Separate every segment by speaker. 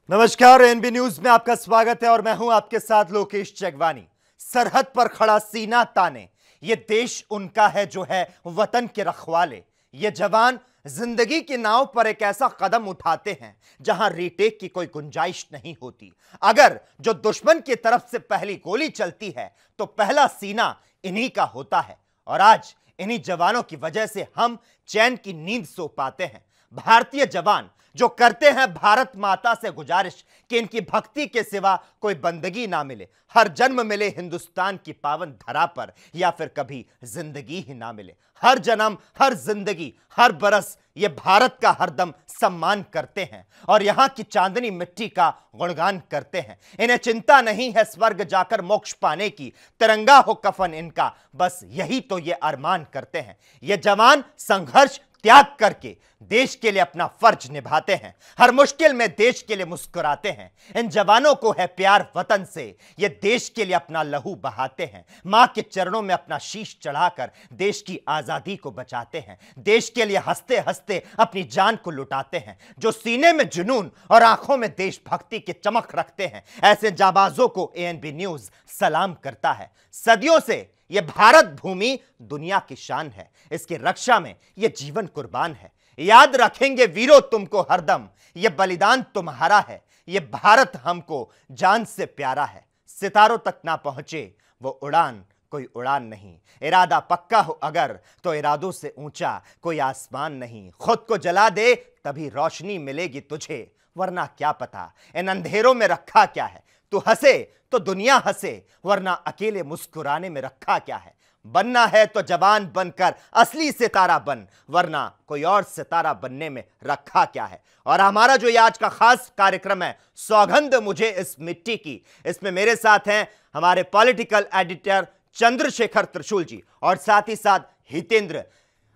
Speaker 1: नमस्कार, NB news में आपका स्वागत है और मैं हूं आपके साथ लोकेश जगवानी। सरहद पर खड़ा सीना ताने, ये देश उनका है जो है वतन के रखवाले। ये जवान जिंदगी की नाव पर एक ऐसा कदम उठाते हैं जहां रीटेक की कोई गुंजाइश नहीं होती। अगर जो दुश्मन की तरफ से पहली गोली चलती है तो पहला सीना इन्हीं का होता है और आज इन्हीं जवानों की वजह से हम चैन की नींद सो पाते हैं। भारतीय जवान जो करते हैं भारत माता से गुजारिश कि इनकी भक्ति के सिवा कोई बंदगी ना मिले, हर जन्म मिले हिंदुस्तान की पावन धरा पर या फिर कभी जिंदगी ही ना मिले। हर जन्म, हर जिंदगी, हर बरस ये भारत का हरदम सम्मान करते हैं और यहां की चांदनी मिट्टी का गुणगान करते हैं। इन्हें चिंता नहीं है स्वर्ग जाकर मोक्ष पाने की, तिरंगा हो कफन इनका, बस यही तो ये अरमान करते हैं। ये जवान संघर्ष त्याग करके देश के लिए अपना फर्ज निभाते हैं, हर मुश्किल में देश के लिए मुस्कुराते हैं। इन जवानों को है प्यार वतन से, ये देश के लिए अपना लहू बहाते हैं, मां के चरणों में अपना शीश चढ़ाकर देश की आजादी को बचाते हैं, देश के लिए हंसते हंसते अपनी जान को लुटाते हैं। जो सीने में जुनून और आंखों में देशभक्ति की चमक रखते हैं, ऐसे जाबाजों को एएनबी न्यूज सलाम करता है। सदियों से यह भारत भूमि दुनिया की शान है, इसकी रक्षा में यह जीवन कुर्बान है। याद रखेंगे वीरों तुमको हरदम, यह बलिदान तुम्हारा है, यह भारत हमको जान से प्यारा है। सितारों तक ना पहुंचे वो उड़ान कोई उड़ान नहीं, इरादा पक्का हो अगर तो इरादों से ऊंचा कोई आसमान नहीं। खुद को जला दे तभी रोशनी मिलेगी तुझे, वरना क्या पता इन अंधेरों में रखा क्या है। तू हंसे तो दुनिया हंसे, वरना अकेले मुस्कुराने में रखा क्या है। बनना है तो जवान बनकर असली सितारा बन, वरना कोई और सितारा बनने में रखा क्या है। और हमारा जो ये आज का खास कार्यक्रम है, सौगंध मुझे इस मिट्टी की, इसमें मेरे साथ हैं हमारे पॉलिटिकल एडिटर चंद्रशेखर त्रिशूल जी और साथ ही साथ हितेंद्र।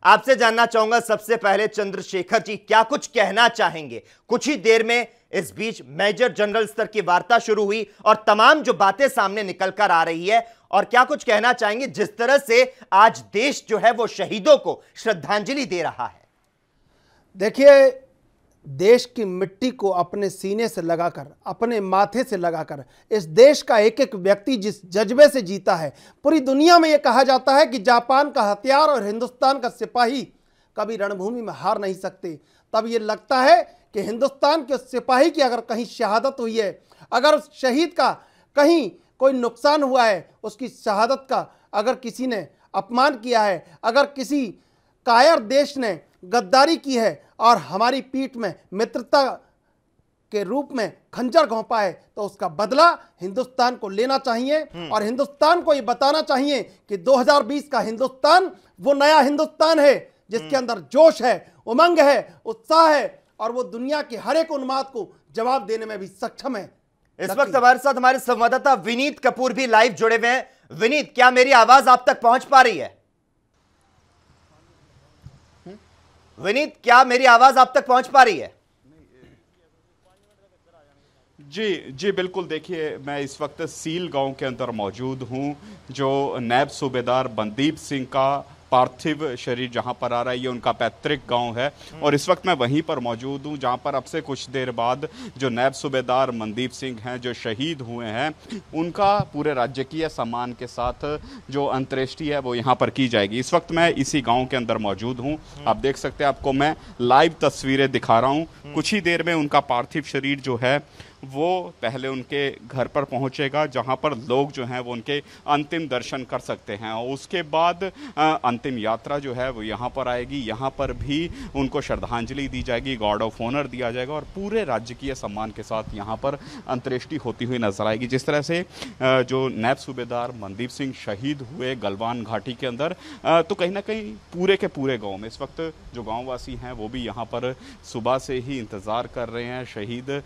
Speaker 1: आपसे जानना चाहूंगा सबसे पहले चंद्रशेखर जी, क्या कुछ कहना चाहेंगे? कुछ ही देर में इस बीच मेजर जनरल स्तर की वार्ता शुरू हुई और तमाम जो बातें सामने निकल कर आ रही है, और क्या कुछ कहना चाहेंगे जिस तरह से आज देश जो है वो शहीदों को श्रद्धांजलि दे रहा है?
Speaker 2: देखिए, देश की मिट्टी को अपने सीने से लगाकर, अपने माथे से लगाकर इस देश का एक एक व्यक्ति जिस जज्बे से जीता है, पूरी दुनिया में यह कहा जाता है कि जापान का हथियार और हिंदुस्तान का सिपाही कभी रणभूमि में हार नहीं सकते। तब ये लगता है कि हिंदुस्तान के सिपाही की अगर कहीं शहादत हुई है, अगर उस शहीद का कहीं कोई नुकसान हुआ है, उसकी शहादत का अगर किसी ने अपमान किया है, अगर किसी कायर देश ने गद्दारी की है और हमारी पीठ में मित्रता के रूप में खंजर घोंपा है, तो उसका बदला हिंदुस्तान को लेना चाहिए और हिंदुस्तान को ये बताना चाहिए कि 2020 का हिंदुस्तान वो नया हिंदुस्तान है जिसके अंदर जोश है, उमंग है, उत्साह है और वो दुनिया के हर एक उन्माद को जवाब देने में भी सक्षम है।
Speaker 1: इस वक्त हमारे साथ हमारे संवाददाता विनीत कपूर भी लाइव जुड़े हुए हैं। विनीत, क्या मेरी आवाज आप तक पहुंच पा रही है? विनीत, क्या मेरी आवाज आप तक पहुंच पा रही है?
Speaker 3: जी बिल्कुल। देखिए, मैं इस वक्त सील गांव के अंदर मौजूद हूं, जो नायब सूबेदार मनदीप सिंह का पार्थिव शरीर जहां पर आ रहा है, ये उनका पैतृक गांव है और इस वक्त मैं वहीं पर मौजूद हूं जहां पर अब से कुछ देर बाद जो नायब सूबेदार मनदीप सिंह हैं, जो शहीद हुए हैं, उनका पूरे राजकीय सम्मान के साथ जो अंत्येष्टि है वो यहां पर की जाएगी। इस वक्त मैं इसी गांव के अंदर मौजूद हूं। आप देख सकते हैं, आपको मैं लाइव तस्वीरें दिखा रहा हूं। कुछ ही देर में उनका पार्थिव शरीर जो है वो पहले उनके घर पर पहुंचेगा, जहां पर लोग जो हैं वो उनके अंतिम दर्शन कर सकते हैं और उसके बाद अंतिम यात्रा जो है वो यहाँ पर आएगी। यहाँ पर भी उनको श्रद्धांजलि दी जाएगी, गार्ड ऑफ ऑनर दिया जाएगा और पूरे राजकीय सम्मान के साथ यहाँ पर अंत्येष्टि होती हुई नजर आएगी। जिस तरह से जो नायब सूबेदार मनदीप सिंह शहीद हुए गलवान घाटी के अंदर, तो कहीं ना कहीं पूरे के पूरे गाँव में इस वक्त जो गाँववासी हैं वो भी यहाँ पर सुबह से ही इंतजार कर रहे हैं शहीद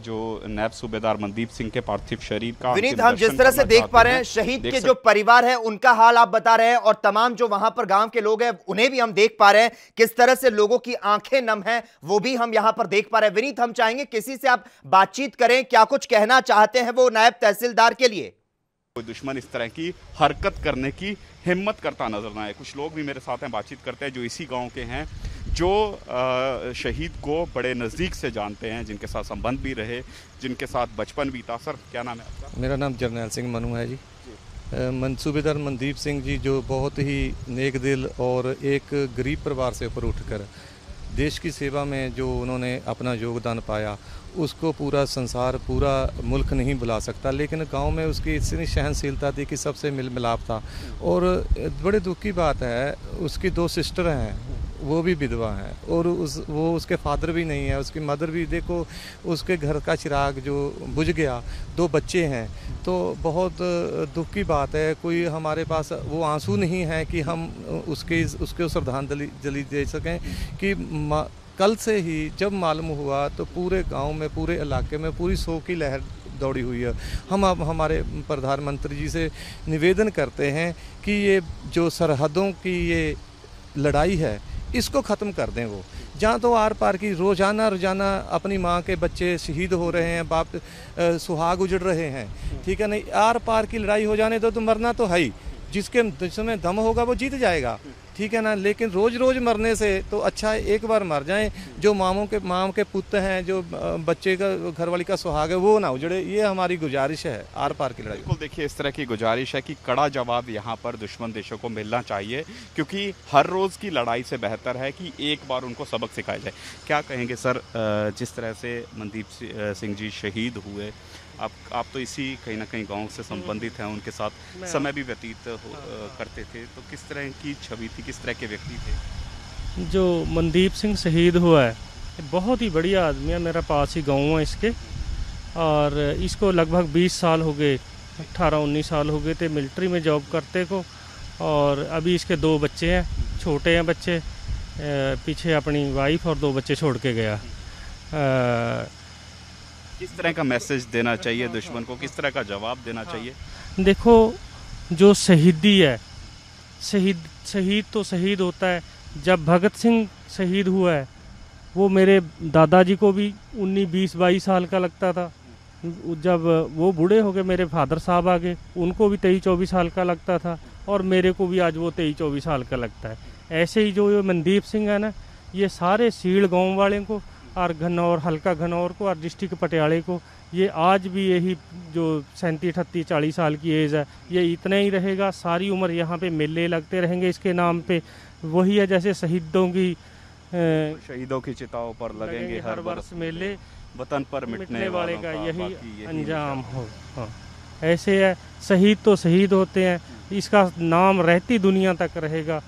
Speaker 3: जो नायब सूबेदार मनदीप सिंह के पार्थिव शरीर का।
Speaker 1: विनीत, हम जिस तरह से देख पा रहे हैं, शहीद के जो परिवार है उनका हाल आप बता रहे हैं और तमाम जो वहां पर गांव के लोग हैं उन्हें भी हम देख पा रहे हैं, किस तरह से लोगों की आंखें नम हैं वो भी हम यहां पर देख पा रहे हैं। विनीत, हम चाहेंगे किसी से आप बातचीत करें, क्या कुछ कहना चाहते हैं वो नायब तहसीलदार के लिए?
Speaker 3: कोई दुश्मन इस तरह की हरकत करने की हिम्मत करता नजर ना आए। कुछ लोग भी मेरे साथ हैं, बातचीत करते हैं, जो इसी गांव के हैं। जो शहीद को बड़े नज़दीक से जानते हैं, जिनके साथ संबंध भी रहे, जिनके साथ बचपन बीता। सर क्या नाम है आपका?
Speaker 4: मेरा नाम जरनैल सिंह मनु है जी। सूबेदार मनदीप सिंह जी जो बहुत ही नेक दिल और एक गरीब परिवार से ऊपर उठकर देश की सेवा में जो उन्होंने अपना योगदान पाया, उसको पूरा संसार, पूरा मुल्क नहीं भुला सकता। लेकिन गांव में उसकी इतनी सहनशीलता थी कि सबसे मिल मिलाप था। और बड़े दुख की बात है, उसकी 2 सिस्टर हैं, वो भी विधवा हैं, और उसके फादर भी नहीं है, उसकी मदर भी। देखो उसके घर का चिराग जो बुझ गया, 2 बच्चे हैं, तो बहुत दुख की बात है। कोई हमारे पास वो आंसू नहीं है कि हम उसके श्रद्धांजलि दे सकें कि कल से ही जब मालूम हुआ तो पूरे गांव में, पूरे इलाके में पूरी शोक की लहर दौड़ी हुई है। हम अब हमारे प्रधानमंत्री जी से निवेदन करते हैं कि ये जो सरहदों की ये लड़ाई है, इसको ख़त्म कर दें। वो जहाँ तो आर पार की रोज़ाना अपनी माँ के बच्चे शहीद हो रहे हैं, बाप सुहाग उजड़ रहे हैं, ठीक है नहीं। आर पार की लड़ाई हो जाने दो, तो मरना तो है ही, जिसमें दम होगा वो जीत जाएगा, ठीक है ना। लेकिन रोज़ मरने से तो अच्छा है एक बार मर जाएं। जो माँ के पुत्र हैं, जो बच्चे का घरवाली का सुहाग है, वो ना उजड़े। ये हमारी गुजारिश है आर पार की लड़ाई।
Speaker 3: बिल्कुल, देखिए इस तरह की गुजारिश है कि कड़ा जवाब यहाँ पर दुश्मन देशों को मिलना चाहिए, क्योंकि हर रोज़ की लड़ाई से बेहतर है कि एक बार उनको सबक सिखाया जाए। क्या कहेंगे सर, जिस तरह से मनदीप सिंह जी शहीद हुए, आप तो इसी कहीं ना कहीं गांव से संबंधित हैं, उनके साथ समय भी व्यतीत करते थे, तो किस तरह की छवि थी, किस तरह के व्यक्ति थे?
Speaker 5: जो मनदीप सिंह शहीद हुआ है, बहुत ही बढ़िया आदमी है। मेरा पास ही गांव है इसके, और इसको लगभग 20 साल हो गए, 18-19 साल हो गए थे मिलिट्री में जॉब करते को। और अभी इसके 2 बच्चे हैं, छोटे हैं बच्चे, पीछे अपनी वाइफ और 2 बच्चे छोड़ के गया।
Speaker 3: किस तरह का मैसेज देना चाहिए दुश्मन को, किस तरह का जवाब देना चाहिए?
Speaker 5: देखो, जो शहीदी है, शहीद तो शहीद होता है। जब भगत सिंह शहीद हुआ है, वो मेरे दादाजी को भी 19-20-22 साल का लगता था। जब वो बूढ़े हो गए, मेरे फादर साहब आ गए, उनको भी 23-24 साल का लगता था, और मेरे को भी आज वो 23-24 साल का लगता है। ऐसे ही जो मनदीप सिंह है ना, ये सारे सीड़ गाँव वाले को और घनौर, हल्का घनौर को और डिस्ट्रिक्ट पटियाले को, ये आज भी यही जो 37-38-40 साल की एज है, ये इतना ही रहेगा। सारी उम्र यहाँ पे मेले लगते रहेंगे इसके नाम पे। वही है जैसे शहीदों की
Speaker 3: चिताओं पर लगेंगे हर वर्ष
Speaker 5: मेले,
Speaker 3: वतन पर मिटने
Speaker 5: वाले का यही अंजाम हो। हाँ, ऐसे है, शहीद तो शहीद होते हैं, इसका नाम रहती दुनिया तक रहेगा,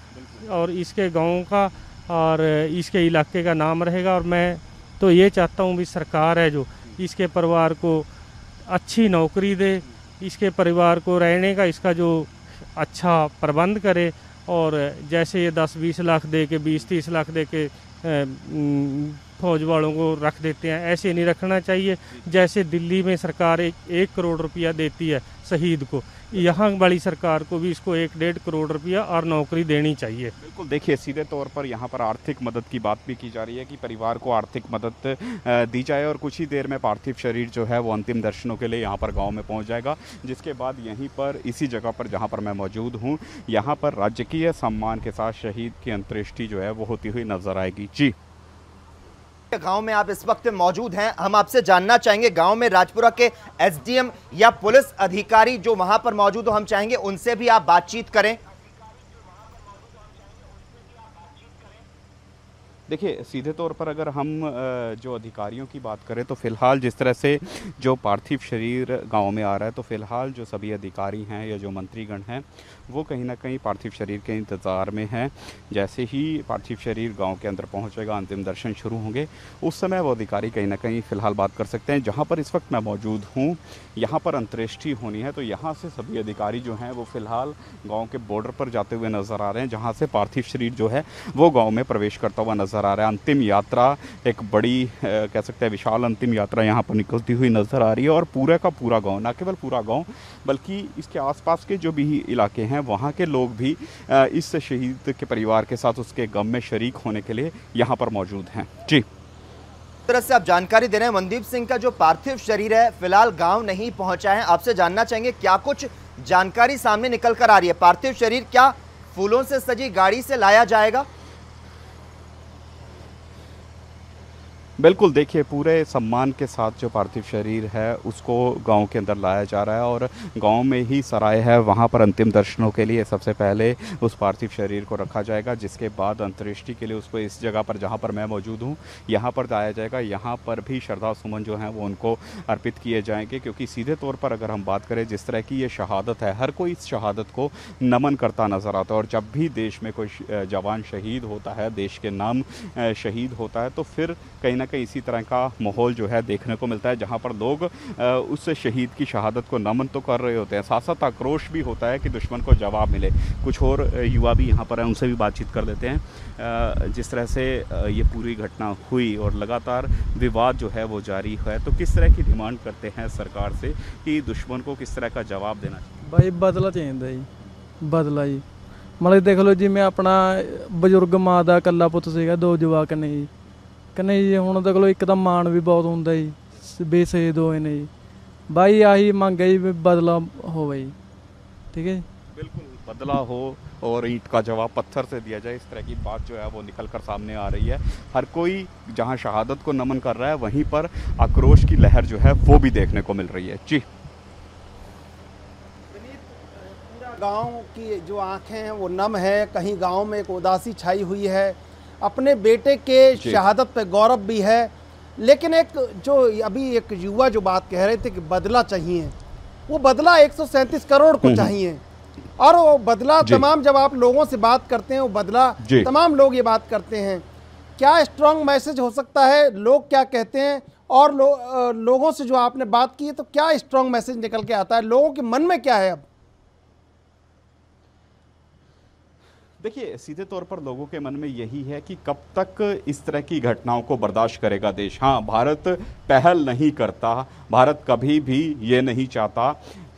Speaker 5: और इसके गाँव का और इसके इलाके का नाम रहेगा। और मैं तो ये चाहता हूँ भी सरकार है जो इसके परिवार को अच्छी नौकरी दे, इसके परिवार को रहने का इसका जो अच्छा प्रबंध करे। और जैसे ये 10-20 लाख दे के, 20-30 लाख दे के फौज वालों को रख देते हैं, ऐसे नहीं रखना चाहिए। जैसे दिल्ली में सरकार 1 करोड़ रुपया देती है शहीद को, यहाँ वाली सरकार को भी इसको 1-1.5 करोड़ रुपया और नौकरी देनी चाहिए।
Speaker 3: बिल्कुल, देखिए सीधे तौर पर यहाँ पर आर्थिक मदद की बात भी की जा रही है कि परिवार को आर्थिक मदद दी जाए, और कुछ ही देर में पार्थिव शरीर जो है वो अंतिम दर्शनों के लिए यहाँ पर गाँव में पहुँच जाएगा। जिसके बाद यहीं पर, इसी जगह पर जहाँ पर मैं मौजूद हूँ, यहाँ पर राजकीय सम्मान के साथ शहीद की अंत्येष्टि जो है वो होती हुई नजर आएगी। जी,
Speaker 1: गांव में आप इस वक्त मौजूद हैं, हम आपसे जानना चाहेंगे गांव में राजपुरा के एसडीएम या पुलिस अधिकारी जो वहां पर मौजूद हो, हम चाहेंगे उनसे भी आप बातचीत करें।
Speaker 3: देखिए सीधे तौर पर अगर हम जो अधिकारियों की बात करें तो फ़िलहाल जिस तरह से जो पार्थिव शरीर गांव में आ रहा है, तो फ़िलहाल जो सभी अधिकारी हैं या जो मंत्रीगण हैं वो कहीं ना कहीं पार्थिव शरीर के इंतज़ार में हैं। जैसे ही पार्थिव शरीर गांव के अंदर पहुंचेगा, अंतिम दर्शन शुरू होंगे, उस समय वो अधिकारी कहीं ना कहीं फ़िलहाल बात कर सकते हैं। जहां पर इस वक्त मैं मौजूद हूं, यहां पर अंत्येष्टि होनी है, तो यहां से सभी अधिकारी जो हैं वो फ़िलहाल गाँव के बॉर्डर पर जाते हुए नज़र आ रहे हैं, जहाँ से पार्थिव शरीर जो है वो गाँव में प्रवेश करता हुआ नज़र आ रहा है। अंतिम यात्रा, एक बड़ी कह सकते हैं विशाल अंतिम यात्रा यहाँ पर निकलती हुई नज़र आ रही है, और पूरा का पूरा गांव, ना केवल पूरा गांव बल्कि इसके आसपास के जो भी इलाके हैं वहाँ के लोग भी इस शहीद के परिवार के साथ उसके गम में शरीक होने के लिए यहाँ पर मौजूद हैं। जी,
Speaker 1: तरह से आप जानकारी दे रहे हैं, मनदीप सिंह का जो पार्थिव शरीर है फिलहाल गांव नहीं पहुंचा है। आपसे जानना चाहेंगे क्या कुछ जानकारी सामने निकल कर आ रही है? पार्थिव शरीर क्या फूलों से सजी गाड़ी से लाया जाएगा?
Speaker 3: बिल्कुल, देखिए पूरे सम्मान के साथ जो पार्थिव शरीर है उसको गांव के अंदर लाया जा रहा है और गांव में ही सराय है, वहां पर अंतिम दर्शनों के लिए सबसे पहले उस पार्थिव शरीर को रखा जाएगा, जिसके बाद अंत्येष्टि के लिए उसको इस जगह पर जहां पर मैं मौजूद हूं यहां पर लाया जाएगा। यहां पर भी श्रद्धा सुमन जो हैं वो उनको अर्पित किए जाएंगे, क्योंकि सीधे तौर पर अगर हम बात करें जिस तरह की ये शहादत है, हर कोई इस शहादत को नमन करता नज़र आता है। और जब भी देश में कोई जवान शहीद होता है, देश के नाम शहीद होता है, तो फिर कहीं ना कहीं इसी तरह का माहौल जो है देखने को मिलता है, जहां पर लोग उस शहीद की शहादत को नमन तो कर रहे होते हैं, साथ साथ आक्रोश भी होता है कि दुश्मन को जवाब मिले। कुछ और युवा भी यहाँ पर हैं, उनसे भी बातचीत कर लेते हैं। जिस तरह से ये पूरी घटना हुई और लगातार विवाद जो है वो जारी है, तो किस तरह की डिमांड करते हैं सरकार से कि दुश्मन को किस तरह का जवाब देना चाहिए?
Speaker 6: भाई बदला चाहिए जी, बदला जी। मतलब देख लो जी, मैं अपना बजुर्ग माँ का कला पुੱਤ ਸੀਗਾ, 2 ਜਵਾਕ ਨੇ ਜੀ, ਕਹਿੰਦੇ ਜੀ ਹੁਣ ਦੇਖ ਲਓ ਇੱਕ ਤਾਂ ਮਾਣ ਵੀ ਬਹੁਤ ਹੁੰਦਾ ਜੀ ਵੀ ਸ਼ਹੀਦ ਹੋਏ ਨੇ ਜੀ। भाई आही मांग है जी, बदला हो भाई, ठीक है जी।
Speaker 3: बिल्कुल, बदला हो और ईंट का जवाब पत्थर से दिया जाए, इस तरह की बात जो है वो निकल कर सामने आ रही है। हर कोई जहां शहादत को नमन कर रहा है, वहीं पर आक्रोश की लहर जो है वो भी देखने को मिल रही है। जी,
Speaker 2: गांव की जो आंखें हैं वो नम है, कहीं गांव में एक उदासी छाई हुई है, अपने बेटे के शहादत पे गौरव भी है। लेकिन एक जो अभी एक युवा जो बात कह रहे थे कि बदला चाहिए, वो बदला 137 करोड़ को चाहिए, और वो बदला तमाम, जब आप लोगों से बात करते हैं वो बदला तमाम लोग ये बात करते हैं। क्या स्ट्रांग मैसेज हो सकता है, लोग क्या कहते हैं, और लोगों से जो आपने बात की है तो क्या स्ट्रांग मैसेज निकल के आता है, लोगों के मन में क्या है? अब
Speaker 3: देखिए, सीधे तौर पर लोगों के मन में यही है कि कब तक इस तरह की घटनाओं को बर्दाश्त करेगा देश। हाँ, भारत पहल नहीं करता, भारत कभी भी ये नहीं चाहता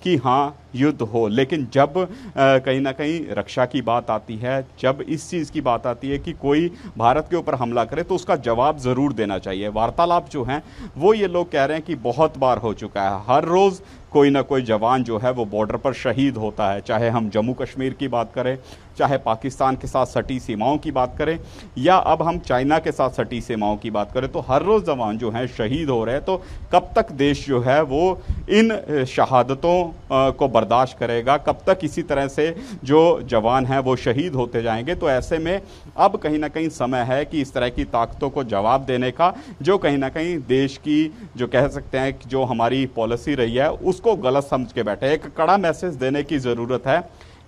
Speaker 3: कि हाँ युद्ध हो, लेकिन जब कहीं ना कहीं रक्षा की बात आती है, जब इस चीज़ की बात आती है कि कोई भारत के ऊपर हमला करे, तो उसका जवाब ज़रूर देना चाहिए। वार्तालाप जो हैं वो ये लोग कह रहे हैं कि बहुत बार हो चुका है, हर रोज़ कोई ना कोई जवान जो है वो बॉर्डर पर शहीद होता है, चाहे हम जम्मू कश्मीर की बात करें, चाहे पाकिस्तान के साथ सटी सीमाओं की बात करें, या अब हम चाइना के साथ सटी सीमाओं की बात करें, तो हर रोज़ जवान जो हैं शहीद हो रहे हैं। तो कब तक देश जो है वो इन शहादतों को बर्दाश्त करेगा, कब तक इसी तरह से जो जवान हैं वो शहीद होते जाएंगे? तो ऐसे में अब कहीं ना कहीं समय है कि इस तरह की ताकतों को जवाब देने का, जो कहीं ना कहीं देश की जो कह सकते हैं कि जो हमारी पॉलिसी रही है उसको गलत समझ के बैठे, एक कड़ा मैसेज देने की ज़रूरत है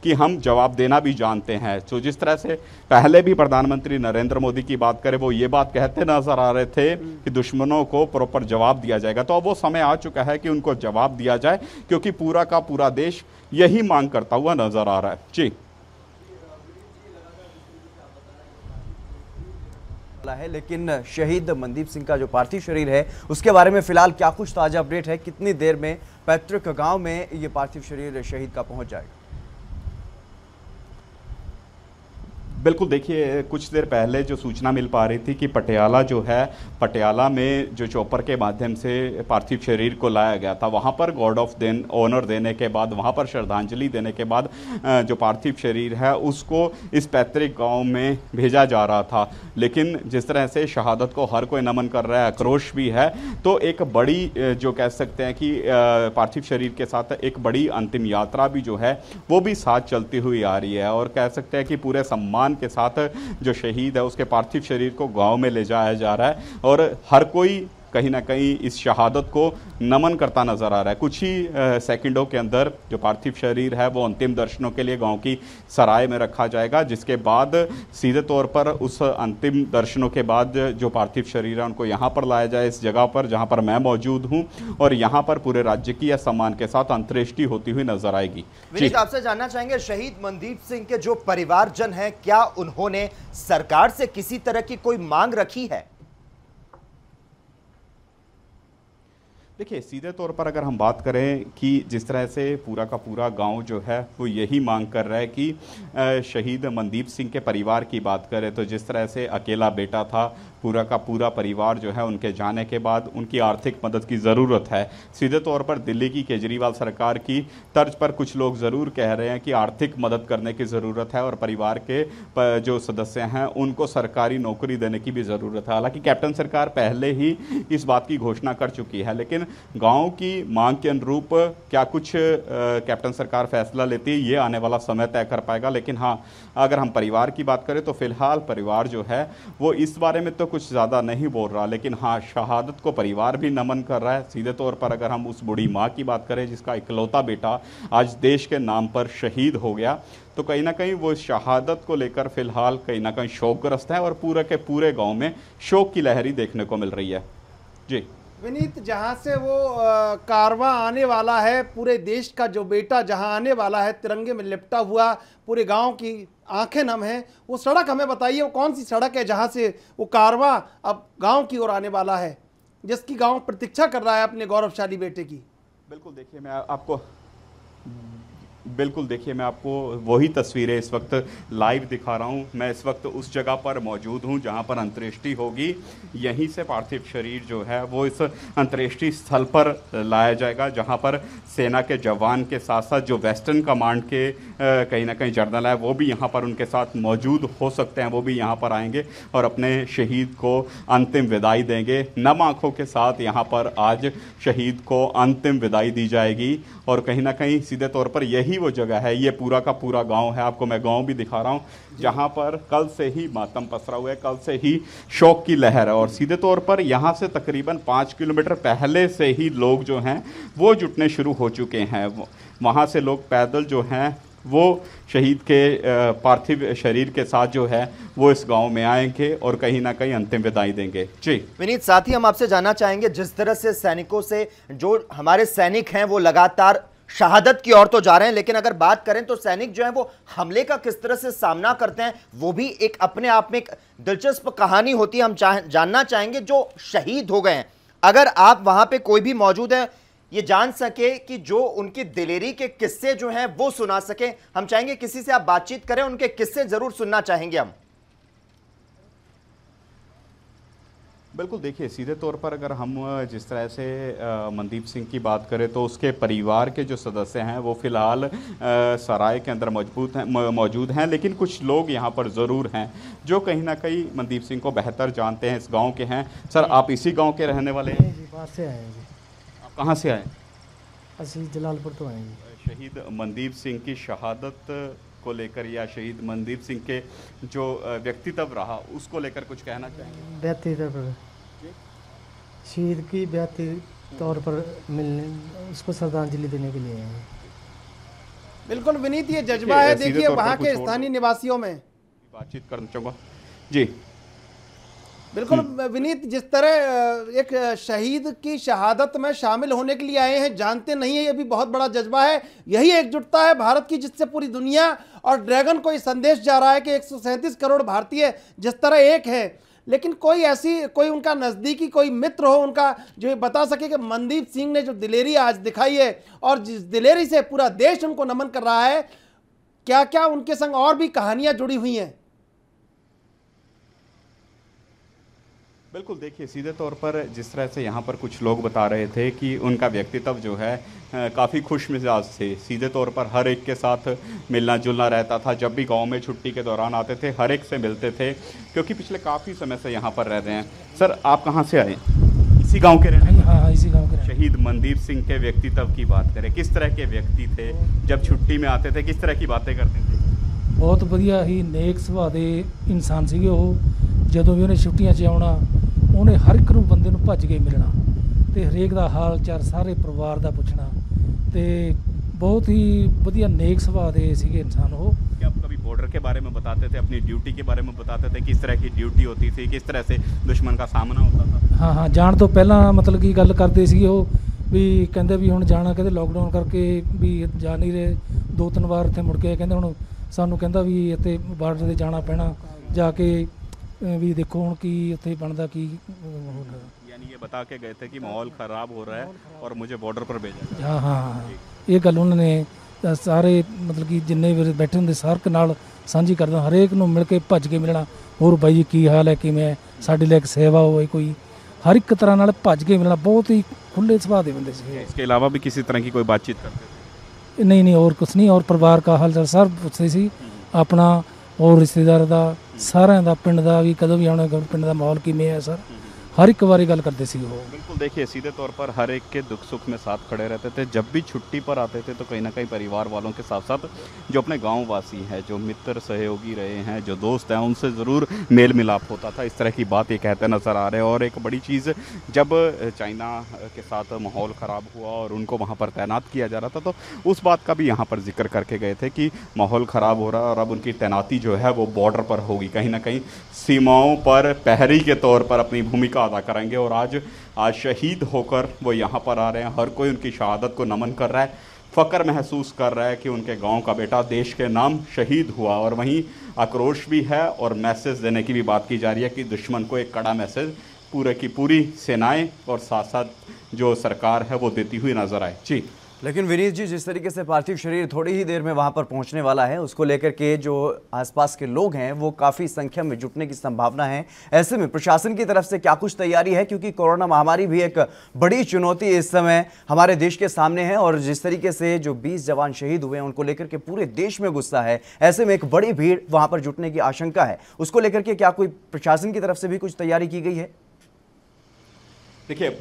Speaker 3: कि हम जवाब देना भी जानते हैं। तो जिस तरह से पहले भी प्रधानमंत्री नरेंद्र मोदी की बात करें, वो ये बात कहते नजर आ रहे थे कि दुश्मनों को प्रॉपर जवाब दिया जाएगा, तो अब वो समय आ चुका है कि उनको जवाब दिया जाए, क्योंकि पूरा का पूरा देश यही मांग करता हुआ नजर आ रहा है। जी,
Speaker 7: है, लेकिन शहीद मनदीप सिंह का जो पार्थिव शरीर है उसके बारे में फिलहाल क्या कुछ ताजा अपडेट है, कितनी देर में पैतृक गांव में ये पार्थिव शरीर शहीद का पहुंच जाएगा?
Speaker 3: बिल्कुल, देखिए कुछ देर पहले जो सूचना मिल पा रही थी कि पटियाला जो है, पटियाला में जो चॉपर के माध्यम से पार्थिव शरीर को लाया गया था, वहाँ पर गॉर्ड ऑफ ऑनर देने के बाद, वहाँ पर श्रद्धांजलि देने के बाद जो पार्थिव शरीर है उसको इस पैतृक गांव में भेजा जा रहा था। लेकिन जिस तरह से शहादत को हर कोई नमन कर रहा है, आक्रोश भी है, तो एक बड़ी जो कह सकते हैं कि पार्थिव शरीर के साथ एक बड़ी अंतिम यात्रा भी जो है वो भी साथ चलती हुई आ रही है, और कह सकते हैं कि पूरे सम्मान के साथ जो शहीद है उसके पार्थिव शरीर को गांव में ले जाया जा रहा है, और हर कोई कहीं ना कहीं इस शहादत को नमन करता नजर आ रहा है। कुछ ही सेकंडों के अंदर जो पार्थिव शरीर है वो अंतिम दर्शनों के लिए गांव की सराय में रखा जाएगा, जिसके बाद सीधे तौर पर उस अंतिम दर्शनों के बाद जो पार्थिव शरीर है उनको यहाँ पर लाया जाए, इस जगह पर जहाँ पर मैं मौजूद हूँ, और यहाँ पर पूरे राज्य की सम्मान के साथ अंत्येष्टि होती हुई नजर आएगी।
Speaker 1: विनीत, आपसे जानना चाहेंगे, शहीद मनदीप सिंह के जो परिवारजन हैं, क्या उन्होंने सरकार से किसी तरह की कोई मांग रखी है?
Speaker 3: देखिए, सीधे तौर पर अगर हम बात करें कि जिस तरह से पूरा का पूरा गांव जो है वो यही मांग कर रहा है कि शहीद मनदीप सिंह के परिवार की बात करें तो जिस तरह से अकेला बेटा था, पूरा का पूरा परिवार जो है उनके जाने के बाद उनकी आर्थिक मदद की ज़रूरत है। सीधे तौर पर दिल्ली की केजरीवाल सरकार की तर्ज पर कुछ लोग ज़रूर कह रहे हैं कि आर्थिक मदद करने की ज़रूरत है और परिवार के जो सदस्य हैं उनको सरकारी नौकरी देने की भी ज़रूरत है। हालांकि कैप्टन सरकार पहले ही इस बात की घोषणा कर चुकी है, लेकिन गाँव की मांग के अनुरूप क्या कुछ कैप्टन सरकार फैसला लेती है ये आने वाला समय तय कर पाएगा। लेकिन हाँ, अगर हम परिवार की बात करें तो फिलहाल परिवार जो है वो इस बारे में तो कुछ ज़्यादा नहीं बोल रहा, लेकिन हाँ, शहादत को परिवार भी नमन कर रहा है। सीधे तौर पर अगर हम उस बूढ़ी माँ की बात करें जिसका इकलौता बेटा आज देश के नाम पर शहीद हो गया, तो कहीं ना कहीं वो शहादत को लेकर फिलहाल कहीं ना कहीं शोकग्रस्त है और पूरे के पूरे गांव में शोक की लहरी देखने को मिल रही है। जी
Speaker 2: विनीत, जहाँ से वो कारवां आने वाला है, पूरे देश का जो बेटा जहाँ आने वाला है तिरंगे में लिपटा हुआ, पूरे गांव की आंखें नम हैं, वो सड़क हमें बताइए, वो कौन सी सड़क है जहाँ से वो कारवां अब गांव की ओर आने वाला है, जिसकी गांव प्रतीक्षा कर रहा है अपने गौरवशाली बेटे की।
Speaker 3: बिल्कुल देखिए, मैं आपको वही तस्वीरें इस वक्त लाइव दिखा रहा हूं। मैं इस वक्त उस जगह पर मौजूद हूं जहां पर अंत्येष्टि होगी। यहीं से पार्थिव शरीर जो है वो इस अंत्येष्टि स्थल पर लाया जाएगा, जहां पर सेना के जवान के साथ साथ जो वेस्टर्न कमांड के कहीं ना कहीं जनरल है वो भी यहां पर उनके साथ मौजूद हो सकते हैं। वो भी यहां पर आएंगे और अपने शहीद को अंतिम विदाई देंगे। नम आंखों के साथ यहाँ पर आज शहीद को अंतिम विदाई दी जाएगी और कहीं ना कहीं सीधे तौर पर यही वो जगह है, ये पूरा का पूरा गांव है। आपको मैं गांव भी दिखा रहा हूं जहां पर कल से ही मातम पसरा हुआ है, कल से ही शोक की लहर है और सीधे तौर पर यहां से तकरीबन 5 किलोमीटर पहले से ही लोग जो हैं वो जुटने शुरू हो चुके हैं। वहां से लोग पैदल जो हैं वो शहीद के पार्थिव शरीर के साथ जो है वो इस गांव में आएंगे और कहीं ना कहीं अंतिम विदाई देंगे। जी
Speaker 1: विनीत, साथ ही हम आपसे जानना चाहेंगे, जिस तरह से सैनिकों से जो हमारे सैनिक हैं वो लगातार शहादत की ओर तो जा रहे हैं, लेकिन अगर बात करें तो सैनिक जो है वो हमले का किस तरह से सामना करते हैं, वो भी एक अपने आप में एक दिलचस्प कहानी होती है। हम जानना चाहेंगे जो शहीद हो गए हैं, अगर आप वहां पे कोई भी मौजूद है, ये जान सके कि जो उनकी दिलेरी के किस्से जो हैं वो सुना सके। हम चाहेंगे किसी से आप बातचीत करें, उनके किस्से जरूर सुनना चाहेंगे हम।
Speaker 3: बिल्कुल देखिए, सीधे तौर पर अगर हम जिस तरह से मनदीप सिंह की बात करें तो उसके परिवार के जो सदस्य हैं वो फिलहाल सराय के अंदर मौजूद हैं, लेकिन कुछ लोग यहाँ पर ज़रूर हैं जो कहीं ना कहीं मनदीप सिंह को बेहतर जानते हैं, इस गांव के हैं। सर, आप इसी गांव के रहने वाले हैं?
Speaker 8: जी, बाहर से आए हैं जी।
Speaker 3: आप कहाँ से आए?
Speaker 8: असली जलालपुर तो आए जी।
Speaker 3: शहीद मनदीप सिंह की शहादत को लेकर या शहीद मनदीप सिंह के जो व्यक्तित्व रहा उसको लेकर कुछ कहना चाहेंगे?
Speaker 8: व्यक्तित्व शहीद की व्यक्ति तौर पर मिलने, उसको श्रद्धांजलि देने के लिए हैं।
Speaker 2: बिल्कुल विनीत, ये जज्बा है देखिए वहाँ के स्थानीय निवासियों में।
Speaker 3: बातचीत करना चाहूँगा जी।
Speaker 2: बिल्कुल विनीत, जिस तरह एक शहीद की शहादत में शामिल होने के लिए आए हैं, जानते नहीं है, ये भी बहुत बड़ा जज्बा है। यही एकजुटता है भारत की, जिससे पूरी दुनिया और ड्रैगन को ये संदेश जा रहा है कि 137 करोड़ भारतीय जिस तरह एक है। लेकिन कोई उनका नज़दीकी कोई मित्र हो उनका जो ये बता सके कि मनदीप सिंह ने जो दिलेरी आज दिखाई है और जिस दिलेरी से पूरा देश उनको नमन कर रहा है, क्या क्या उनके संग और भी कहानियां जुड़ी हुई हैं।
Speaker 3: बिल्कुल देखिए, सीधे तौर पर जिस तरह से यहाँ पर कुछ लोग बता रहे थे कि उनका व्यक्तित्व जो है काफ़ी खुश मिजाज थे। सीधे तौर पर हर एक के साथ मिलना जुलना रहता था। जब भी गांव में छुट्टी के दौरान आते थे हर एक से मिलते थे, क्योंकि पिछले काफ़ी समय से यहाँ पर रह रहे हैं। सर, आप कहाँ से आए? इसी गांव के रहने?
Speaker 8: हाँ, इसी गांव के।
Speaker 3: शहीद मनदीप सिंह के व्यक्तित्व की बात करें, किस तरह के व्यक्ति थे? जब छुट्टी में आते थे किस तरह की बातें करते थे?
Speaker 8: बहुत ਵਧੀਆ ਹੀ नेक ਸੁਭਾਅ ਦੇ ਇਨਸਾਨ ਸੀਗੇ ਉਹ। ਜਦੋਂ ਵੀ ਉਹਨੇ ਛੁੱਟੀਆਂ 'ਚ ਆਉਣਾ, ਉਹਨੇ ਹਰ ਇੱਕ ਨੂੰ ਬੰਦੇ ਨੂੰ ਭੱਜ ਕੇ ਮਿਲਣਾ ਤੇ ਹਰੇਕ ਦਾ ਹਾਲ ਚਾਲ ਸਾਰੇ ਪਰਿਵਾਰ ਦਾ ਪੁੱਛਣਾ ਤੇ बहुत ही बढ़िया नेक स्वभाव ਦੇ ਸੀਗੇ इंसान हो।
Speaker 3: क्या आप कभी बॉर्डर के बारे में बताते थे, अपनी ड्यूटी के बारे में बताते थे, किस तरह की ड्यूटी होती थी, किस तरह से दुश्मन का सामना होता था?
Speaker 8: हाँ हाँ, ਜਾਣ ਤੋਂ ਪਹਿਲਾਂ ਮਤਲਬ ਕੀ ਗੱਲ ਕਰਦੇ ਸੀਗੇ ਉਹ ਵੀ ਕਹਿੰਦੇ ਵੀ ਹੁਣ ਜਾਣਾ, ਕਹਿੰਦੇ ਲੋਕਡਾਊਨ ਕਰਕੇ ਵੀ ਜਾ ਨਹੀਂ ਰਹੇ, 2-3 ਵਾਰ ਇੱਥੇ ਮੁੜ ਕੇ ਕਹਿੰਦੇ ਹੁਣ ਸਾਨੂੰ ਕਹਿੰਦਾ ਵੀ ਇੱਥੇ ਬਾਰਡਰ ਤੇ ਜਾਣਾ ਪੈਣਾ, ਜਾ ਕੇ ਵੀ ਦੇਖੋ ਹੁਣ ਕੀ ਉੱਥੇ ਬਣਦਾ ਕੀ।
Speaker 3: यानी ये बता के गए थे कि माहौल ख़राब हो रहा है और मुझे बॉर्डर पर भेजा गया।
Speaker 8: हाँ हाँ, ये गल उन्होंने सारे मतलब कि जिन्ने भी बैठे होंगे सारक नाल साझी करदा, हरेक नूं मिल के भज के मिलना, और भाई जी की हाल है, किवें साडे लिए एक सेवा होए कोई, हर एक तरह नाल भज के मिलना, बहुत ही खुले सुभाव दे बंदे सी।
Speaker 3: इसके अलावा भी किसी तरह की कोई बातचीत करते थे?
Speaker 8: नहीं, और कुछ नहीं, और परिवार का हाल चाल सब पुछदे सी अपना, और रिश्तेदार दा सारिਆਂ ਦਾ, पिंड ਦਾ भी कदों भी आउणा, पिंड ਦਾ माहौल किवें है सर, हर एक बारी गल करते सी वो।
Speaker 3: बिल्कुल, देखिए सीधे तौर पर हर एक के दुख सुख में साथ खड़े रहते थे। जब भी छुट्टी पर आते थे तो कहीं ना कहीं परिवार वालों के साथ साथ जो अपने गांव वासी हैं, जो मित्र सहयोगी रहे हैं, जो दोस्त हैं, उनसे ज़रूर मेल मिलाप होता था। इस तरह की बात ये कहते नज़र आ रहे हैं। और एक बड़ी चीज़, जब चाइना के साथ माहौल ख़राब हुआ और उनको वहाँ पर तैनात किया जा रहा था, तो उस बात का भी यहाँ पर जिक्र करके गए थे कि माहौल ख़राब हो रहा है और अब उनकी तैनाती जो है वो बॉर्डर पर होगी, कहीं ना कहीं सीमाओं पर प्रहरी के तौर पर अपनी भूमिका अदा करेंगे। और आज शहीद होकर वो यहाँ पर आ रहे हैं। हर कोई उनकी शहादत को नमन कर रहा है, फ़ख्र महसूस कर रहा है कि उनके गांव का बेटा देश के नाम शहीद हुआ। और वहीं आक्रोश भी है और मैसेज देने की भी बात की जा रही है कि दुश्मन को एक कड़ा मैसेज पूरे की पूरी सेनाएं और साथ साथ जो सरकार है वो देती हुई नजर आए। जी,
Speaker 7: लेकिन विनीत जी, जिस तरीके से पार्थिव शरीर थोड़ी ही देर में वहां पर पहुंचने वाला है, उसको लेकर के जो आसपास के लोग हैं वो काफ़ी संख्या में जुटने की संभावना है। ऐसे में प्रशासन की तरफ से क्या कुछ तैयारी है, क्योंकि कोरोना महामारी भी एक बड़ी चुनौती इस समय हमारे देश के सामने है, और जिस तरीके से जो 20 जवान शहीद हुए हैं उनको लेकर के पूरे देश में गुस्सा है। ऐसे में एक बड़ी भीड़ वहां पर जुटने की आशंका है, उसको लेकर के क्या कोई प्रशासन की तरफ से भी कुछ तैयारी की गई है?
Speaker 3: देखिए,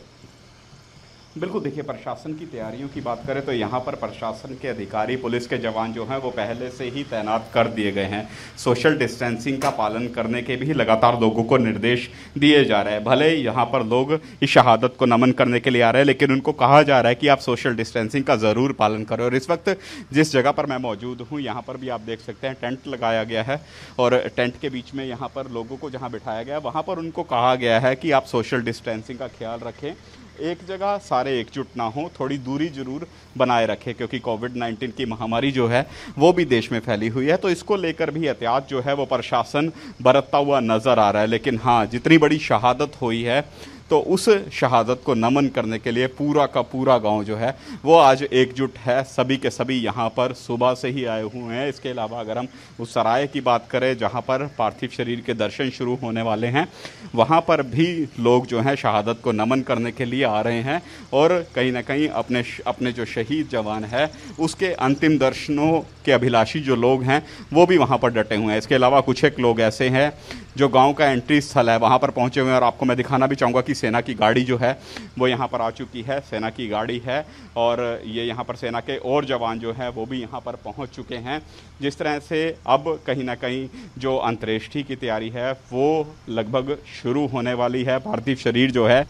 Speaker 3: बिल्कुल, देखिए प्रशासन की तैयारियों की बात करें तो यहाँ पर प्रशासन के अधिकारी, पुलिस के जवान जो हैं वो पहले से ही तैनात कर दिए गए हैं। सोशल डिस्टेंसिंग का पालन करने के भी लगातार लोगों को निर्देश दिए जा रहे हैं। भले यहाँ पर लोग इस शहादत को नमन करने के लिए आ रहे हैं, लेकिन उनको कहा जा रहा है कि आप सोशल डिस्टेंसिंग का ज़रूर पालन करें। और इस वक्त जिस जगह पर मैं मौजूद हूँ, यहाँ पर भी आप देख सकते हैं टेंट लगाया गया है, और टेंट के बीच में यहाँ पर लोगों को जहाँ बिठाया गया है वहाँ पर उनको कहा गया है कि आप सोशल डिस्टेंसिंग का ख्याल रखें, एक जगह सारे एकजुट ना हो, थोड़ी दूरी जरूर बनाए रखें, क्योंकि कोविड-19 की महामारी जो है वो भी देश में फैली हुई है। तो इसको लेकर भी एहतियात जो है वो प्रशासन बरतता हुआ नज़र आ रहा है। लेकिन हाँ, जितनी बड़ी शहादत हुई है तो उस शहादत को नमन करने के लिए पूरा का पूरा गांव जो है वो आज एकजुट है। सभी के सभी यहाँ पर सुबह से ही आए हुए हैं। इसके अलावा अगर हम उस सराय की बात करें जहाँ पर पार्थिव शरीर के दर्शन शुरू होने वाले हैं, वहाँ पर भी लोग जो हैं शहादत को नमन करने के लिए आ रहे हैं, और कहीं ना कहीं अपने जो शहीद जवान है उसके अंतिम दर्शनों के अभिलाषी जो लोग हैं वो भी वहाँ पर डटे हुए हैं। इसके अलावा कुछ एक लोग ऐसे हैं जो गांव का एंट्री स्थल है वहाँ पर पहुँचे हुए हैं, और आपको मैं दिखाना भी चाहूँगा कि सेना की गाड़ी जो है वो यहाँ पर आ चुकी है। सेना की गाड़ी है, और ये यहाँ पर सेना के और जवान जो हैं वो भी यहाँ पर पहुँच चुके हैं। जिस तरह से अब कहीं ना कहीं जो अंत्येष्टि की तैयारी है वो लगभग शुरू होने वाली है। पार्थिव शरीर जो है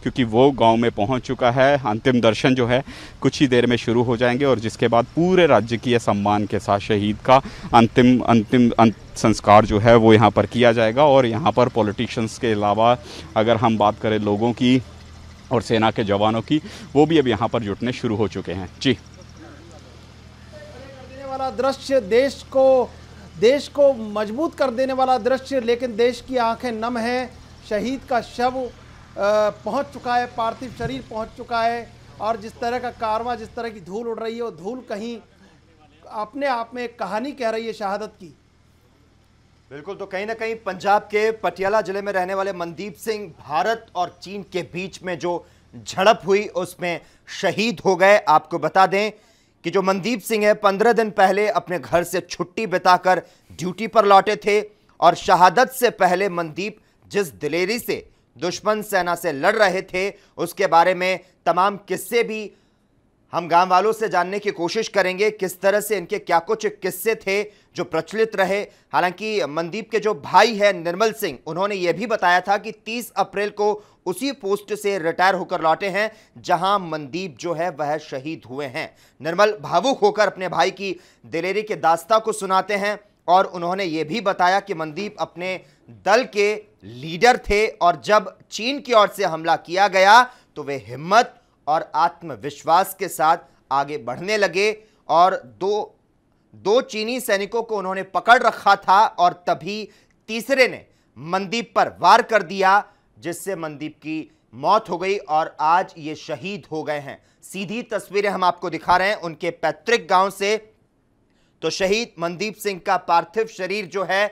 Speaker 3: क्योंकि वो गांव में पहुंच चुका है, अंतिम दर्शन जो है कुछ ही देर में शुरू हो जाएंगे, और जिसके बाद पूरे राजकीय सम्मान के साथ शहीद का अंतिम संस्कार जो है वो यहाँ पर किया जाएगा। और यहाँ पर पॉलिटिशियंस के अलावा अगर हम बात करें लोगों की और सेना के जवानों की, वो भी अब यहाँ पर जुटने शुरू हो चुके हैं। जी,
Speaker 2: देने वाला दृश्य, देश को मजबूत कर देने वाला दृश्य, लेकिन देश की आंखें नम हैं। शहीद का शव पहुंच चुका है, पार्थिव शरीर पहुंच चुका है, और जिस तरह का कारवां, जिस तरह की धूल उड़ रही है, वो धूल कहीं अपने आप में एक कहानी कह रही है शहादत की।
Speaker 1: बिल्कुल, तो कहीं ना कहीं पंजाब के पटियाला जिले में रहने वाले मनदीप सिंह भारत और चीन के बीच में जो झड़प हुई उसमें शहीद हो गए। आपको बता दें कि जो मनदीप सिंह है 15 दिन पहले अपने घर से छुट्टी बिताकर ड्यूटी पर लौटे थे, और शहादत से पहले मनदीप जिस दिलेरी से दुश्मन सेना से लड़ रहे थे उसके बारे में तमाम किस्से भी हम गांव वालों से जानने की कोशिश करेंगे, किस तरह से इनके क्या कुछ किस्से थे जो प्रचलित रहे। हालांकि मनदीप के जो भाई है निर्मल सिंह, उन्होंने यह भी बताया था कि 30 अप्रैल को उसी पोस्ट से रिटायर होकर लौटे हैं जहां मनदीप जो है वह शहीद हुए हैं। निर्मल भावुक होकर अपने भाई की दिलेरी के दास्ता को सुनाते हैं, और उन्होंने ये भी बताया कि मनदीप अपने दल के लीडर थे, और जब चीन की ओर से हमला किया गया तो वे हिम्मत और आत्मविश्वास के साथ आगे बढ़ने लगे, और दो चीनी सैनिकों को उन्होंने पकड़ रखा था, और तभी तीसरे ने मनदीप पर वार कर दिया, जिससे मनदीप की मौत हो गई और आज ये शहीद हो गए हैं। सीधी तस्वीरें हम आपको दिखा रहे हैं उनके पैतृक गांव से। तो शहीद मनदीप सिंह का पार्थिव शरीर जो है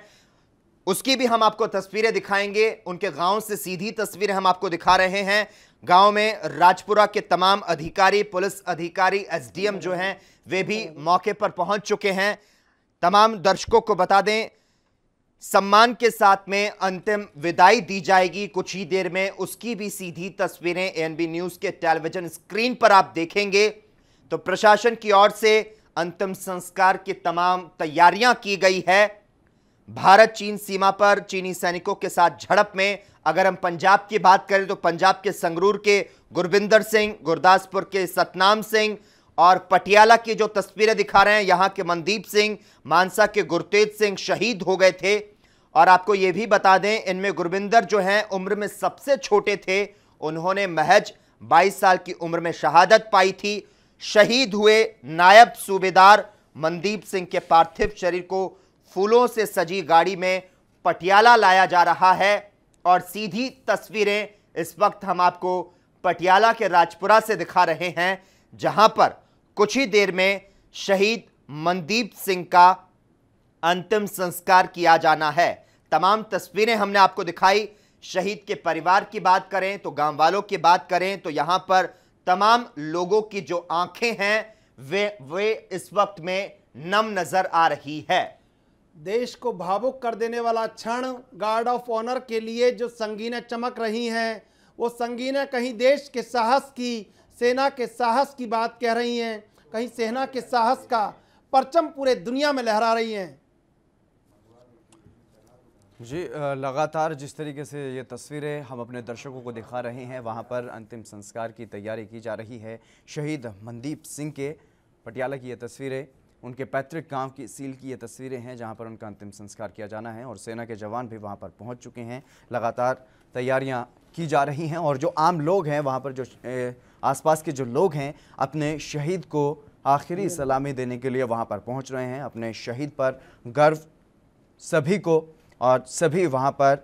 Speaker 1: उसकी भी हम आपको तस्वीरें दिखाएंगे। उनके गांव से सीधी तस्वीरें हम आपको दिखा रहे हैं। गांव में राजपुरा के तमाम अधिकारी, पुलिस अधिकारी, एसडीएम जो हैं वे भी मौके पर पहुंच चुके हैं। तमाम दर्शकों को बता दें, सम्मान के साथ में अंतिम विदाई दी जाएगी कुछ ही देर में। उसकी भी सीधी तस्वीरें एएनबी न्यूज के टेलीविजन स्क्रीन पर आप देखेंगे। तो प्रशासन की ओर से अंतिम संस्कार की तमाम तैयारियां की गई है। भारत चीन सीमा पर चीनी सैनिकों के साथ झड़प में अगर हम पंजाब की बात करें तो पंजाब के संगरूर के गुरविंदर सिंह, गुरदासपुर के सतनाम सिंह और पटियाला की जो तस्वीरें दिखा रहे हैं यहां के मनदीप सिंह, मानसा के गुरतेज सिंह शहीद हो गए थे। और आपको यह भी बता दें, इनमें गुरविंदर जो हैं उम्र में सबसे छोटे थे। उन्होंने महज 22 साल की उम्र में शहादत पाई थी। शहीद हुए नायब सूबेदार मनदीप सिंह के पार्थिव शरीर को फूलों से सजी गाड़ी में पटियाला लाया जा रहा है। और सीधी तस्वीरें इस वक्त हम आपको पटियाला के राजपुरा से दिखा रहे हैं, जहां पर कुछ ही देर में शहीद मनदीप सिंह का अंतिम संस्कार किया जाना है। तमाम तस्वीरें हमने आपको दिखाई। शहीद के परिवार की बात करें तो, गांव वालों की बात करें तो यहां पर तमाम लोगों की जो आंखें हैं वे इस वक्त में नम नजर आ रही है।
Speaker 2: देश को भावुक कर देने वाला क्षण, गार्ड ऑफ ऑनर के लिए जो संगीनें चमक रही हैं, वो संगीनें कहीं देश के साहस की, सेना के साहस की बात कह रही हैं, कहीं सेना के साहस का परचम पूरे दुनिया में लहरा रही हैं।
Speaker 7: जी, लगातार जिस तरीके से ये तस्वीरें हम अपने दर्शकों को दिखा रहे हैं, वहाँ पर अंतिम संस्कार की तैयारी की जा रही है। शहीद मनदीप सिंह के पटियाला की ये तस्वीरें, उनके पैतृक गांव की सील की ये तस्वीरें हैं जहां पर उनका अंतिम संस्कार किया जाना है और सेना के जवान भी वहां पर पहुंच चुके हैं। लगातार तैयारियां की जा रही हैं और जो आम लोग हैं वहां पर, जो आसपास के जो लोग हैं, अपने शहीद को आखिरी सलामी देने के लिए वहां पर पहुंच रहे हैं। अपने शहीद पर गर्व सभी को, और सभी वहां पर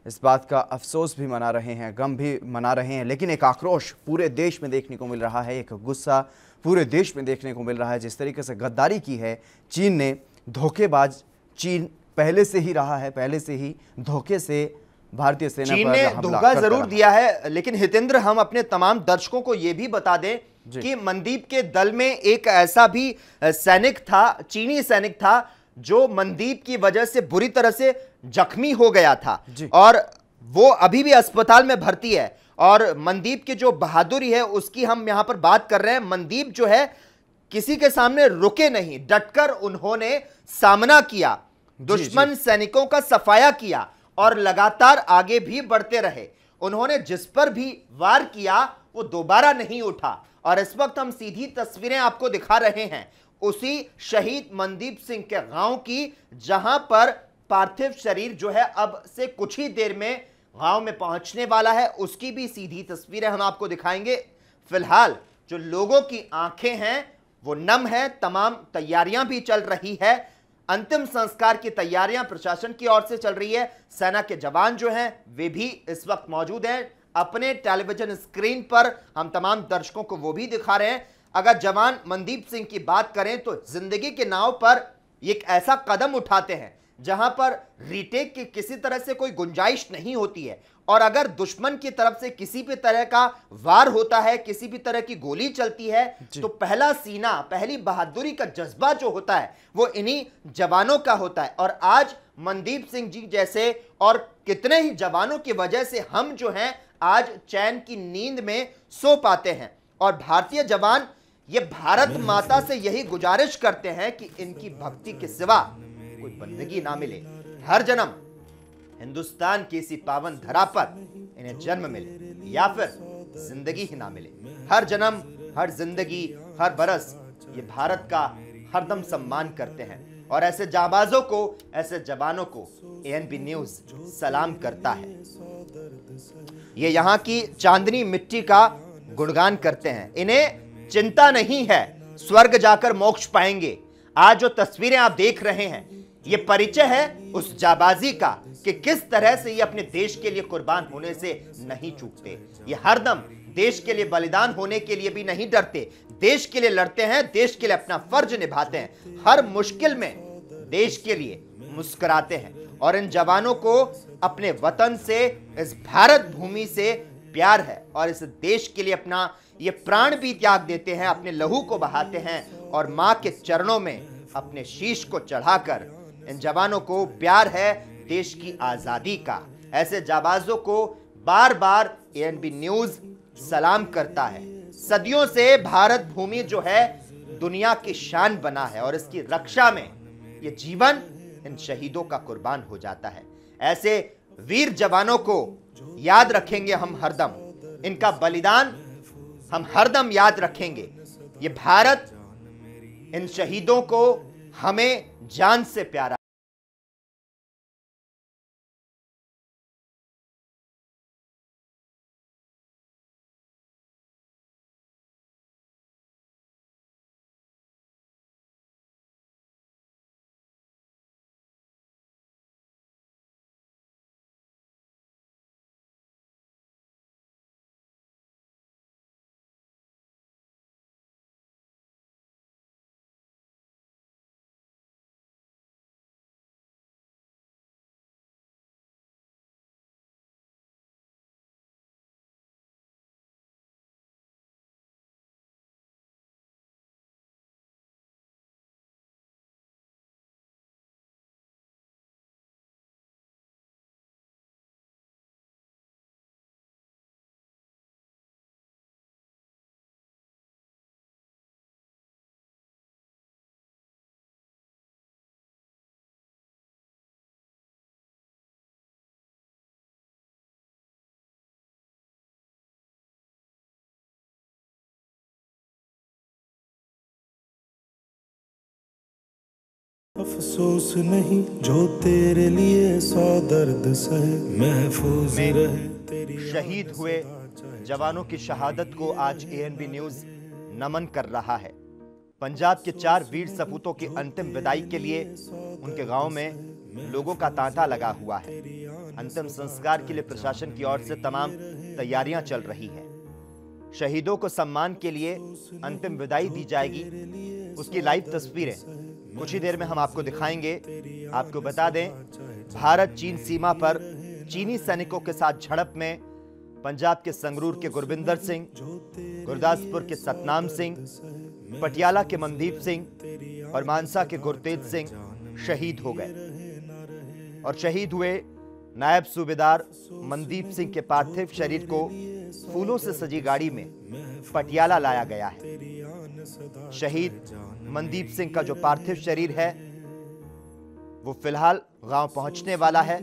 Speaker 7: इस बात का अफसोस भी मना रहे हैं, गम भी मना रहे हैं। लेकिन एक आक्रोश पूरे देश में देखने को मिल रहा है, एक गुस्सा पूरे देश में देखने को मिल रहा है। जिस तरीके से गद्दारी की है चीन ने, धोखेबाज चीन पहले से ही रहा है, पहले से ही धोखे से भारतीय सेना
Speaker 1: चीन ने धोखा जरूर दिया है। लेकिन हितेंद्र, हम अपने तमाम दर्शकों को यह भी बता दें कि मनदीप के दल में एक ऐसा भी सैनिक था, चीनी सैनिक था, जो मनदीप की वजह से बुरी तरह से जख्मी हो गया था और वो अभी भी अस्पताल में भर्ती है। और मनदीप की जो बहादुरी है उसकी हम यहां पर बात कर रहे हैं। मनदीप जो है किसी के सामने रुके नहीं, डटकर उन्होंने सामना किया, दुश्मन सैनिकों का सफाया किया और लगातार आगे भी बढ़ते रहे। उन्होंने जिस पर भी वार किया वो दोबारा नहीं उठा। और इस वक्त हम सीधी तस्वीरें आपको दिखा रहे हैं उसी शहीद मनदीप सिंह के गांव की, जहां पर पार्थिव शरीर जो है अब से कुछ ही देर में गांव में पहुंचने वाला है। उसकी भी सीधी तस्वीरें हम आपको दिखाएंगे। फिलहाल जो लोगों की आंखें हैं वो नम है, तमाम तैयारियां भी चल रही है। अंतिम संस्कार की तैयारियां प्रशासन की ओर से चल रही है। सेना के जवान जो हैं वे भी इस वक्त मौजूद हैं। अपने टेलीविजन स्क्रीन पर हम तमाम दर्शकों को वो भी दिखा रहे हैं। अगर जवान मनदीप सिंह की बात करें तो जिंदगी के नाव पर एक ऐसा कदम उठाते हैं जहां पर रीटेक की किसी तरह से कोई गुंजाइश नहीं होती है। और अगर दुश्मन की तरफ से किसी भी तरह का वार होता है, किसी भी तरह की गोली चलती है, तो पहला सीना, पहली बहादुरी का जज्बा जो होता है वो इन्हीं जवानों का होता है। और आज मनदीप सिंह जी जैसे और कितने ही जवानों की वजह से हम जो हैं आज चैन की नींद में सो पाते हैं। और भारतीय जवान ये भारत माता से यही गुजारिश करते हैं कि इनकी भक्ति के सिवा कोई बंदगी ना मिले। हर जन्म हिंदुस्तान की इसी पावन धरा पर इन्हें जन्म मिले या फिर जिंदगी ही ना मिले। हर जन्म, हर जिंदगी, हर बरस ये भारत का हरदम सम्मान करते हैं। और ऐसे जाबाजों को, ऐसे जवानों को एएनबी न्यूज सलाम करता है। ये यहाँ की चांदनी मिट्टी का गुणगान करते हैं। इन्हें चिंता नहीं है, स्वर्ग जाकर मोक्ष पाएंगे। आज जो तस्वीरें आप देख रहे हैं ये परिचय है उस जाबाजी का कि किस तरह से ये अपने देश के लिए कुर्बान होने से नहीं चूकते। ये हरदम देश के लिए बलिदान होने के लिए भी नहीं डरते, देश के लिए लड़ते हैं, देश के लिए अपना फर्ज निभाते हैं, हर मुश्किल में देश के लिए मुस्कुराते हैं और इन जवानों को अपने वतन से, इस भारत भूमि से प्यार है और इस देश के लिए अपना ये प्राण भी त्याग देते हैं, अपने लहू को बहाते हैं और मां के चरणों में अपने शीश को चढ़ाकर इन जवानों को प्यार है देश की आजादी का। ऐसे जाबाजों को बार बार एएनबी न्यूज सलाम करता है। सदियों से भारत भूमि जो है दुनिया की शान बना है और इसकी रक्षा में ये जीवन इन शहीदों का कुर्बान हो जाता है। ऐसे वीर जवानों को याद रखेंगे हम हरदम, इनका बलिदान हम हरदम याद रखेंगे। ये भारत इन शहीदों को हमें जान से प्यारा
Speaker 9: अफसोस नहीं जो तेरे लिए 100 दर्द सहे, महफूज रहे तेरी।
Speaker 1: शहीद हुए जवानों की शहादत को आज एएनबी न्यूज नमन कर रहा है। पंजाब के 4 वीर सपूतों की अंतिम विदाई के लिए उनके गांव में लोगों का तांता लगा हुआ है। अंतिम संस्कार के लिए प्रशासन की ओर से तमाम तैयारियां चल रही है। शहीदों को सम्मान के लिए अंतिम विदाई दी जाएगी, उसकी लाइव तस्वीरें कुछ ही देर में हम आपको दिखाएंगे। आपको बता दें, भारत चीन सीमा पर चीनी सैनिकों के साथ झड़प में पंजाब के संगरूर के गुरबिंदर सिंह, गुरदासपुर के सतनाम सिंह, पटियाला के मनदीप सिंह और मानसा के गुरतेज सिंह शहीद हो गए। और शहीद हुए नायब सूबेदार मनदीप सिंह के पार्थिव शरीर को फूलों से सजी गाड़ी में पटियाला लाया गया है। शहीद मनदीप सिंह का जो पार्थिव शरीर है वो फिलहाल गांव पहुंचने वाला है।